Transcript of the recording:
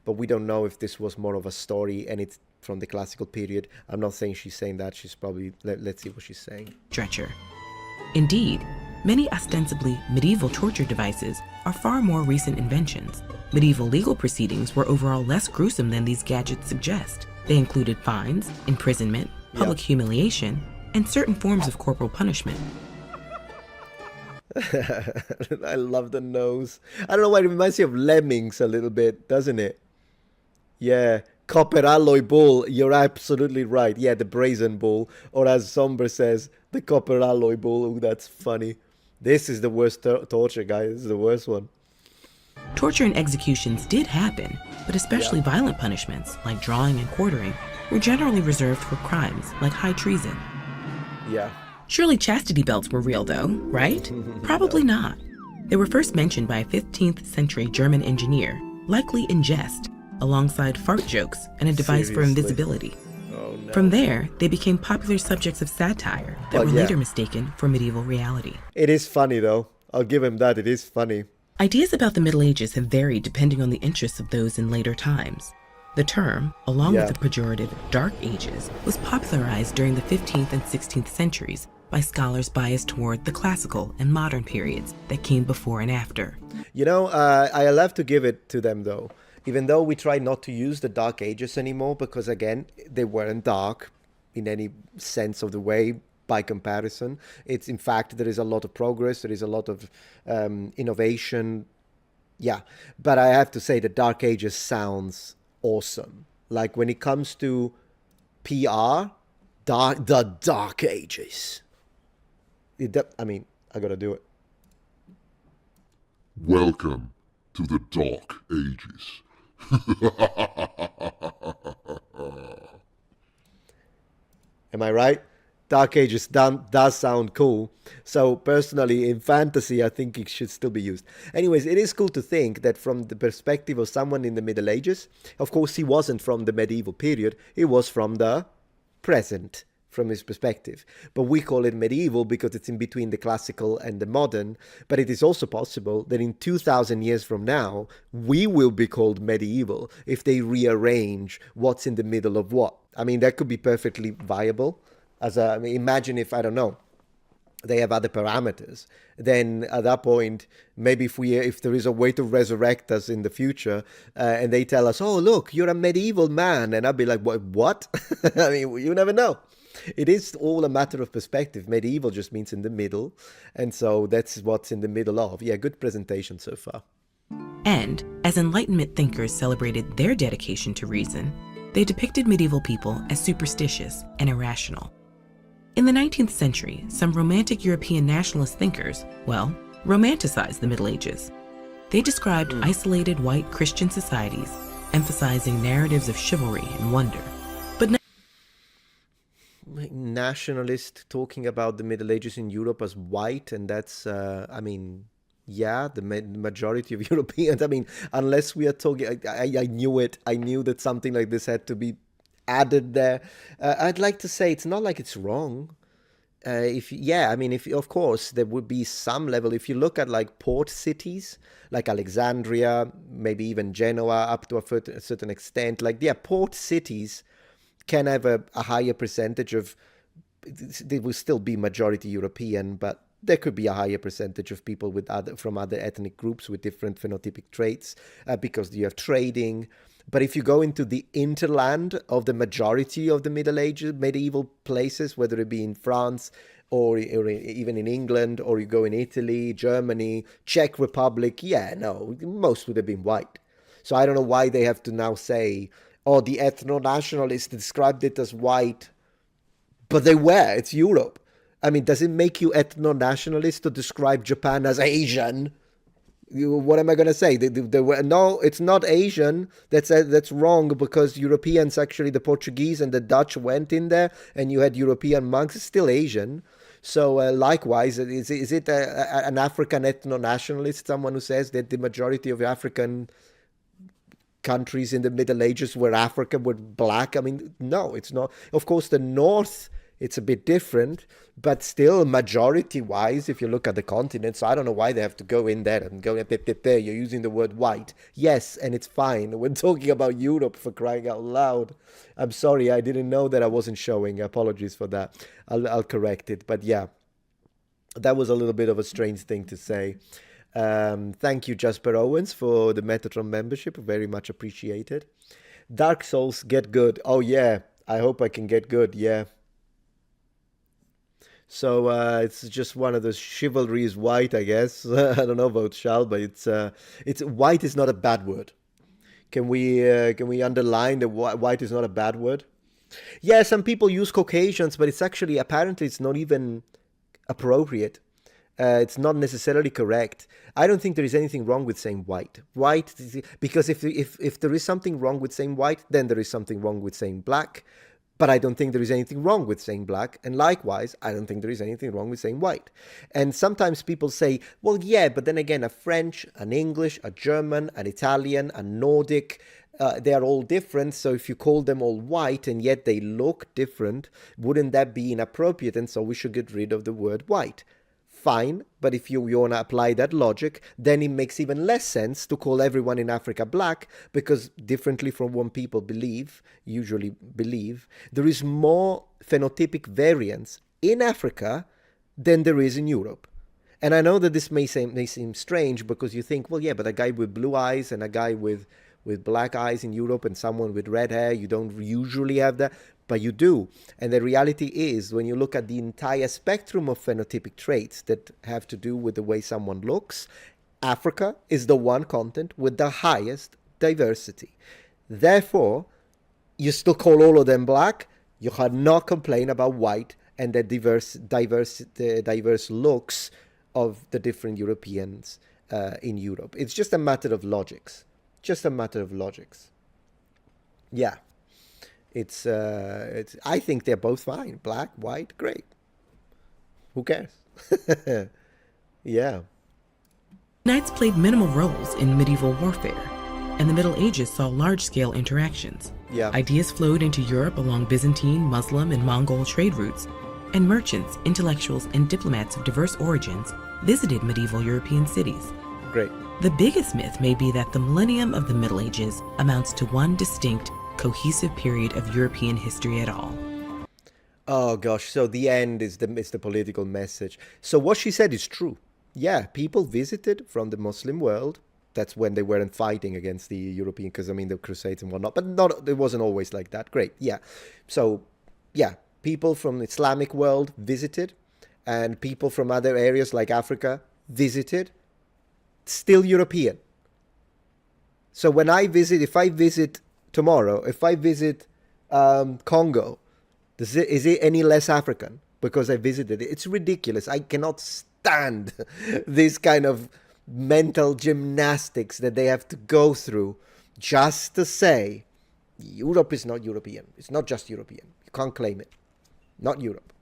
but we don't know if this was more of a story and it's from the classical period. I'm not saying she's saying that. She's probably, let's see what she's saying. Stretcher. Indeed, many ostensibly medieval torture devices are far more recent inventions. Medieval legal proceedings were overall less gruesome than these gadgets suggest. They included fines, imprisonment, public humiliation, and certain forms of corporal punishment. I love the nose. I don't know why it reminds me of lemmings a little bit, doesn't it? Yeah, copper alloy bull. You're absolutely right. Yeah, the brazen bull, or as Somber says, the copper alloy bull. Ooh, that's funny. This is the worst torture, guys. This is the worst one. Torture and executions did happen, but especially violent punishments, like drawing and quartering, were generally reserved for crimes like high treason. Yeah. Surely chastity belts were real though, right? Probably not. They were first mentioned by a 15th century German engineer, likely in jest, alongside fart jokes and a device for invisibility. Oh, no. From there, they became popular subjects of satire that were later mistaken for medieval reality. It is funny though. I'll give him that. It is funny. Ideas about the Middle Ages have varied depending on the interests of those in later times. The term, along with the pejorative Dark Ages, was popularized during the 15th and 16th centuries by scholars biased toward the classical and modern periods that came before and after. You know, I'll have to give it to them though. Even though we try not to use the Dark Ages anymore, because again, they weren't dark in any sense of the way by comparison. It's in fact, there is a lot of progress, there is a lot of innovation. Yeah, but I have to say the Dark Ages sounds awesome. Like when it comes to PR, the Dark Ages. I mean, I gotta do it. Welcome to the Dark Ages. Am I right? Dark Ages does sound cool. So personally, in fantasy, I think it should still be used. Anyways, it is cool to think that from the perspective of someone in the Middle Ages, of course, he wasn't from the medieval period. He was from the present, from his perspective. But we call it medieval because it's in between the classical and the modern. But it is also possible that in 2,000 years from now, we will be called medieval if they rearrange what's in the middle of what. I mean, that could be perfectly viable. I mean, imagine if, I don't know, they have other parameters. Then at that point, maybe if there is a way to resurrect us in the future, and they tell us, oh, look, you're a medieval man. And I'd be like, what? I mean, you never know. It is all a matter of perspective. Medieval just means in the middle. And so that's what's in the middle of. Yeah, good presentation so far. And as Enlightenment thinkers celebrated their dedication to reason, they depicted medieval people as superstitious and irrational. In the 19th century, some romantic European nationalist thinkers, romanticized the Middle Ages. They described isolated white Christian societies, emphasizing narratives of chivalry and wonder. But nationalist talking about the Middle Ages in Europe as white, and that's, I mean, yeah, the majority of Europeans. I mean, unless we are talking, I knew it. I knew that something like this had to be added there. I'd like to say it's not like it's wrong. If of course there would be some level. If you look at like port cities, like Alexandria, maybe even Genoa, up to a certain extent, like port cities can have a higher percentage of. They will still be majority European, but there could be a higher percentage of people from other ethnic groups with different phenotypic traits because you have trading. But if you go into the interland of the majority of the Middle Ages, medieval places, whether it be in France or even in England, or you go in Italy, Germany, Czech Republic, most would have been white. So I don't know why they have to now say, oh, the ethno-nationalists described it as white, but they were. It's Europe. I mean, does it make you ethno-nationalist to describe Japan as Asian? What am I going to say? No, it's not Asian. That's wrong, because Europeans, actually, the Portuguese and the Dutch went in there, and you had European monks. It's still Asian. So likewise, is it an African ethno-nationalist, someone who says that the majority of African countries in the Middle Ages were African, were black? I mean, no, it's not. Of course, the North It's a bit different, but still majority-wise, if you look at the continents, I don't know why they have to go in there and go, you're using the word white. Yes, and it's fine. We're talking about Europe, for crying out loud. I'm sorry, I didn't know that I wasn't showing. Apologies for that. I'll correct it. But yeah, that was a little bit of a strange thing to say. Thank you, Jasper Owens, for the Metatron membership. Very much appreciated. Dark Souls, get good. Oh, yeah. I hope I can get good. Yeah. So it's just one of those chivalry is white, I guess. I don't know about Shal, but it's white is not a bad word. Can we underline that white is not a bad word? Yeah, some people use Caucasians, but it's actually apparently it's not even appropriate. It's not necessarily correct. I don't think there is anything wrong with saying white. White, because if there is something wrong with saying white, then there is something wrong with saying black. But I don't think there is anything wrong with saying black. And likewise, I don't think there is anything wrong with saying white. And sometimes people say, well, yeah, but then again, a French, an English, a German, an Italian, a Nordic, they are all different. So if you call them all white and yet they look different, wouldn't that be inappropriate? And so we should get rid of the word white. Fine, but if you want to apply that logic, then it makes even less sense to call everyone in Africa black, because differently from what people usually believe, there is more phenotypic variance in Africa than there is in Europe. And I know that this may seem strange, because you think, well, yeah, but a guy with blue eyes and a guy with black eyes in Europe and someone with red hair, you don't usually have that. But you do. And the reality is, when you look at the entire spectrum of phenotypic traits that have to do with the way someone looks, Africa is the one continent with the highest diversity. Therefore, you still call all of them black, you cannot complain about white and the diverse looks of the different Europeans in Europe. It's just a matter of logics. Just a matter of logics. Yeah. It's I think they're both fine. Black, white, great. Who cares? Yeah. Knights played minimal roles in medieval warfare, and the Middle Ages saw large-scale interactions. Yeah. Ideas flowed into Europe along Byzantine, Muslim, and Mongol trade routes, and merchants, intellectuals, and diplomats of diverse origins visited medieval European cities. Great. The biggest myth may be that the millennium of the Middle Ages amounts to one distinct, cohesive period of European history at all. Oh gosh, so the end is the political message. So what she said is true. Yeah, people visited from the Muslim world. That's when they weren't fighting against the European, because I mean the Crusades and whatnot. But it wasn't always like that. Great, yeah. So yeah, people from the Islamic world visited, and people from other areas like Africa visited. Still European. So when if I visit tomorrow, if I visit Congo, is it any less African because I visited it? It's ridiculous. I cannot stand this kind of mental gymnastics that they have to go through just to say Europe is not European. It's not just European. You can't claim it. Not Europe.